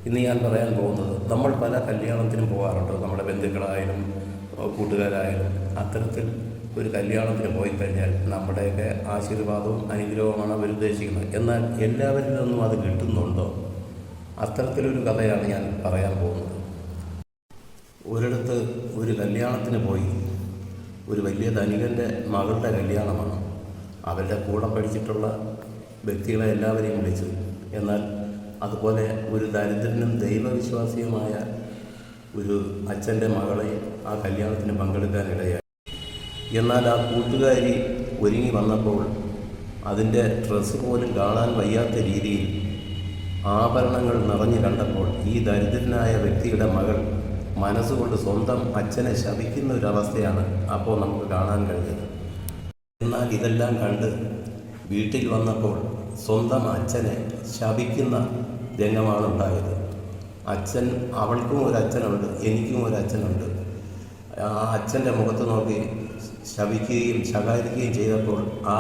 ഇന്ന് ഞാൻ പറയാൻ പോകുന്നത്, നമ്മൾ പല കല്യാണത്തിനും പോകാറുണ്ട്. നമ്മുടെ ബന്ധുക്കളായാലും കൂട്ടുകാരായാലും അത്തരത്തിൽ ഒരു കല്യാണത്തിന് പോയി കഴിഞ്ഞാൽ നമ്മുടെയൊക്കെ ആശീർവാദവും അനുഗ്രഹവുമാണ് അവർ ഉദ്ദേശിക്കുന്നത്. എന്നാൽ എല്ലാവരിൽ നിന്നും അത് കിട്ടുന്നുണ്ടോ? അത്തരത്തിലൊരു കഥയാണ് ഞാൻ പറയാൻ പോകുന്നത്. ഒരിടത്ത് ഒരു കല്യാണത്തിന് പോയി. ഒരു വലിയ ധനികൻ്റെ മകളുടെ കല്യാണമാണ്. അവരുടെ കൂടെ പഠിച്ചിട്ടുള്ള വ്യക്തികളെ എല്ലാവരെയും വിളിച്ചു. എന്നാൽ അതുപോലെ ഒരു ദരിദ്രനും ദൈവവിശ്വാസിയുമായ ഒരു അച്ഛൻ്റെ മകളെയും ആ കല്യാണത്തിന് പങ്കെടുക്കാനിടയായി. എന്നാൽ ആ കൂട്ടുകാരി ഒരുങ്ങി വന്നപ്പോൾ അതിൻ്റെ ഡ്രസ്സ് പോലും കാണാൻ വയ്യാത്ത രീതിയിൽ ആഭരണങ്ങൾ നിറഞ്ഞു കണ്ടപ്പോൾ ഈ ദരിദ്രനായ വ്യക്തിയുടെ മകൾ മനസ്സുകൊണ്ട് സ്വന്തം അച്ഛനെ ശപിക്കുന്ന ഒരവസ്ഥയാണ് അപ്പോൾ നമുക്ക് കാണാൻ കഴിഞ്ഞത്. എന്നാൽ ഇതെല്ലാം കണ്ട് വീട്ടിൽ വന്നപ്പോൾ സ്വന്തം അച്ഛനെ ശപിക്കുന്ന രംഗമാണ് ഉണ്ടായത്. അച്ഛൻ, അവൾക്കും ഒരു അച്ഛനുണ്ട്, എനിക്കും ഒരു അച്ഛനുണ്ട്. ആ അച്ഛൻ്റെ മുഖത്ത് നോക്കി ശപിക്കുകയും ശകാരിക്കുകയും ചെയ്തപ്പോൾ ആ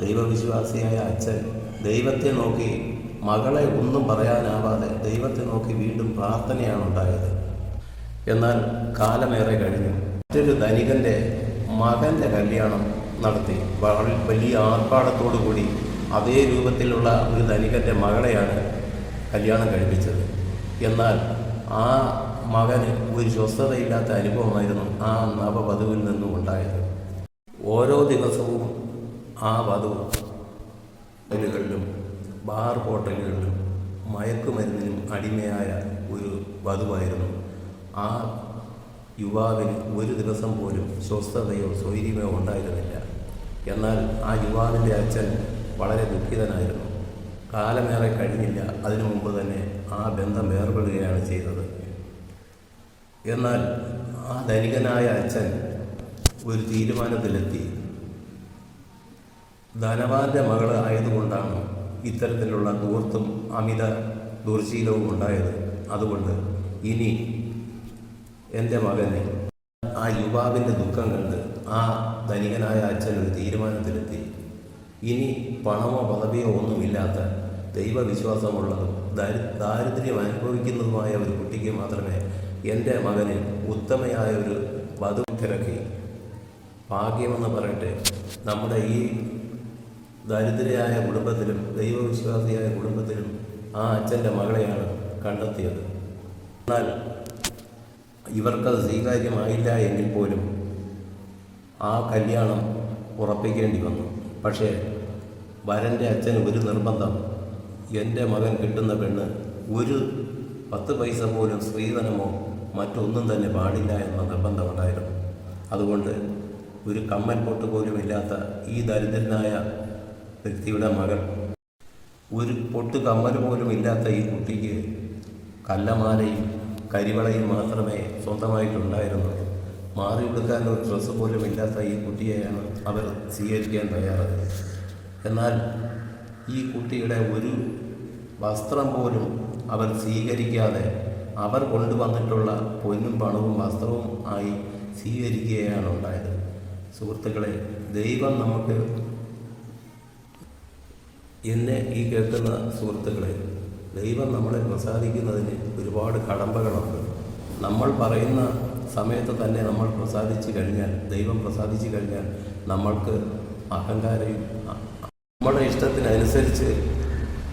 ദൈവവിശ്വാസിയായ അച്ഛൻ ദൈവത്തെ നോക്കി, മകളെ ഒന്നും പറയാനാവാതെ ദൈവത്തെ നോക്കി വീണ്ടും പ്രാർത്ഥനയാണ് ഉണ്ടായത്. എന്നാൽ കാലമേറെ കഴിഞ്ഞു. മറ്റൊരു ധനികൻ്റെ മകൻ്റെ കല്യാണം നടത്തി. വലിയ ആർഭാടത്തോടു കൂടി അതേ രൂപത്തിലുള്ള ഒരു ധനികൻ്റെ മകളെയാണ് കല്യാണം കഴിപ്പിച്ചത്. എന്നാൽ ആ മകന് ഒരു സ്വസ്ഥതയില്ലാത്ത അനുഭവമായിരുന്നു ആ നവവധുവിൽ നിന്നും ഉണ്ടായത്. ഓരോ ദിവസവും ആ വധു ഹോട്ടലുകളിലും ബാർ ഹോട്ടലുകളിലും മയക്കുമരുന്നിനും അടിമയായ ഒരു വധുവായിരുന്നു. ആ യുവാവിന് ഒരു ദിവസം പോലും സ്വസ്ഥതയോ സ്വൈര്യമോ ഉണ്ടായിരുന്നില്ല. എന്നാൽ ആ യുവാവിൻ്റെ അച്ഛൻ വളരെ ദുഃഖിതനായിരുന്നു. കാലമേറെ കഴിഞ്ഞില്ല, അതിനു മുമ്പ് തന്നെ ആ ബന്ധം വേർപെടുകയാണ് ചെയ്തത്. എന്നാൽ ആ ധനികനായ അച്ഛൻ ഒരു തീരുമാനത്തിലെത്തി. ധനവാന്റെ മകൾ ആയതുകൊണ്ടാണ് ഇത്തരത്തിലുള്ള ദൂർത്തും അമിത ദുർശീലവും ഉണ്ടായത്. അതുകൊണ്ട് ഇനി എൻ്റെ മകനെ, ആ യുവാവിൻ്റെ ദുഃഖം കണ്ട് ആ ധനികനായ അച്ഛൻ ഒരു തീരുമാനത്തിലെത്തി. ഇനി പണമോ പദവിയോ ഒന്നുമില്ലാത്ത ദൈവവിശ്വാസമുള്ളതും ദാരിദ്ര്യം അനുഭവിക്കുന്നതുമായ ഒരു കുട്ടിക്ക് മാത്രമേ എൻ്റെ മകന് ഉത്തമയായ ഒരു വധു തിരക്കി. ഭാഗ്യമെന്ന് പറയട്ടെ, നമ്മുടെ ഈ ദരിദ്രയായ കുടുംബത്തിലും ദൈവവിശ്വാസിയായ കുടുംബത്തിലും ആ അച്ഛൻ്റെ മകളെയാണ് കണ്ടെത്തിയത്. എന്നാൽ ഇവർക്കത് സ്വീകാര്യമായില്ല എങ്കിൽ പോലും ആ കല്യാണം ഉറപ്പിക്കേണ്ടി വന്നു. പക്ഷേ വരൻ്റെ അച്ഛന് ഒരു നിർബന്ധം, എൻ്റെ മകൻ കിട്ടുന്ന പെണ്ണ് ഒരു 10 പൈസ പോലും സ്ത്രീധനമോ മറ്റൊന്നും തന്നെ പാടില്ല എന്ന നിർബന്ധമുണ്ടായിരുന്നു. അതുകൊണ്ട് ഒരു കമ്മൽ പൊട്ട് പോലും ഇല്ലാത്ത ഈ ദരിദ്രനായ വ്യക്തിയുടെ മകൾ, ഒരു പൊട്ട് കമ്മൽ പോലും ഇല്ലാത്ത ഈ കുട്ടിക്ക് കല്ലമാലയും കരിവളയും മാത്രമേ സ്വന്തമായിട്ടുണ്ടായിരുന്നുള്ളൂ. മാറി കൊടുക്കാൻ ഒരു ഡ്രസ്സ് പോലും ഇല്ലാത്ത ഈ കുട്ടിയെയാണ് അവർ സ്വീകരിക്കാൻ തയ്യാറായത്. എന്നാൽ ഈ കുട്ടിയുടെ ഒരു വസ്ത്രം പോലും അവർ സ്വീകരിക്കാതെ അവർ കൊണ്ടുവന്നിട്ടുള്ള പൊന്നും പണവും വസ്ത്രവും ആയി സ്വീകരിക്കുകയാണ് ഉണ്ടായത്. സുഹൃത്തുക്കളെ, ദൈവം നമുക്ക്, എന്നെ ഈ കേൾക്കുന്ന സുഹൃത്തുക്കളെ, ദൈവം നമ്മളെ പ്രസാദിക്കുന്നതിന് ഒരുപാട് കടമ്പകളുണ്ട്. നമ്മൾ പറയുന്ന സമയത്ത് തന്നെ നമ്മൾ പ്രസാദിച്ചു കഴിഞ്ഞാൽ, ദൈവം പ്രസാദിച്ചു കഴിഞ്ഞാൽ നമ്മൾക്ക് അഹങ്കാരം, നമ്മുടെ ഇഷ്ടത്തിനനുസരിച്ച്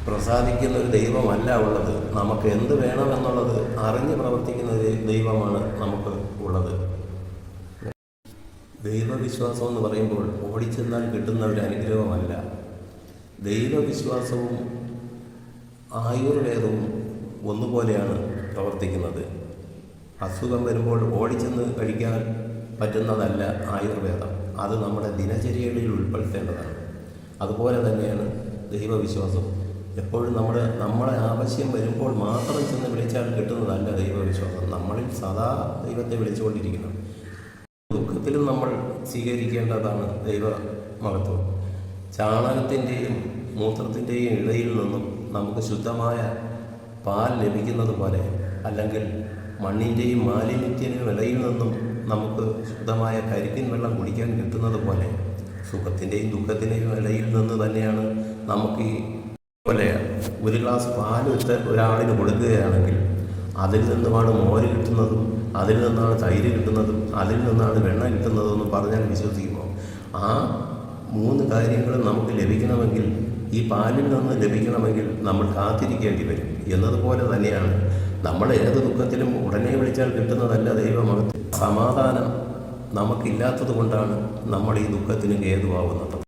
പ്രസാദിക്കുന്ന ഒരു ദൈവമല്ല ഉള്ളത്. നമുക്ക് എന്ത് വേണമെന്നുള്ളത് അറിഞ്ഞ് പ്രവർത്തിക്കുന്ന ദൈവമാണ് നമുക്ക് ഉള്ളത്. ദൈവവിശ്വാസം എന്ന് പറയുമ്പോൾ ഓടിച്ചെന്നാൽ കിട്ടുന്ന ഒരു അനുഗ്രഹമല്ല. ദൈവവിശ്വാസവും ആയുർവേദവും ഒന്നുപോലെയാണ് പ്രവർത്തിക്കുന്നത്. അസുഖം വരുമ്പോൾ ഓടിച്ചെന്ന് കഴിക്കാൻ പറ്റുന്നതല്ല ആയുർവേദം. അത് നമ്മുടെ ദിനചര്യകളിൽ ഉൾപ്പെടുത്തേണ്ടതാണ്. അതുപോലെ തന്നെയാണ് ദൈവവിശ്വാസം. എപ്പോഴും നമ്മളെ ആവശ്യം വരുമ്പോൾ മാത്രം ചെന്ന് വിളിച്ചാൽ കിട്ടുന്നതല്ല ദൈവവിശ്വാസം. നമ്മളിൽ സദാ ദൈവത്തെ വിളിച്ചുകൊണ്ടിരിക്കണം. ദുഃഖത്തിലും നമ്മൾ സ്വീകരിക്കേണ്ടതാണ് ദൈവമഹത്വം. ചാണകത്തിൻ്റെയും മൂത്രത്തിൻ്റെയും ഇടയിൽ നിന്നും നമുക്ക് ശുദ്ധമായ പാൽ ലഭിക്കുന്നത് പോലെ, അല്ലെങ്കിൽ മണ്ണിൻ്റെയും മാലിന്യത്തിൻ്റെയും ഇടയിൽ നിന്നും നമുക്ക് ശുദ്ധമായ കരിക്കിൻ വെള്ളം കുടിക്കാൻ കിട്ടുന്നത് പോലെ, സുഖത്തിൻ്റെയും ദുഃഖത്തിൻ്റെയും ഇടയിൽ നിന്ന് തന്നെയാണ് നമുക്ക് ഈ പോലെ ഒരു ഗ്ലാസ് പാലെടുത്ത് ഒരാളിന് കൊടുക്കുകയാണെങ്കിൽ അതിൽ നിന്നുമാണ് മോര് കിട്ടുന്നതും അതിൽ നിന്നാണ് തൈര് കിട്ടുന്നതും അതിൽ നിന്നാണ് വെണ്ണ കിട്ടുന്നതും എന്ന് പറഞ്ഞാൽ വിശ്വസിക്കുമോ? ആ 3 കാര്യങ്ങളും നമുക്ക് ലഭിക്കണമെങ്കിൽ, ഈ പാലിൽ നിന്ന് ലഭിക്കണമെങ്കിൽ നമ്മൾ കാത്തിരിക്കേണ്ടി വരും എന്നതുപോലെ തന്നെയാണ് നമ്മൾ ഏത് ദുഃഖത്തിലും ഉടനെ വിളിച്ചാൽ കിട്ടുന്നതല്ല ദൈവമകത്ത്. സമാധാനം നമുക്കില്ലാത്തത് കൊണ്ടാണ് നമ്മൾ ഈ ദുഃഖത്തിന് ഹേതുവാകുന്നത്.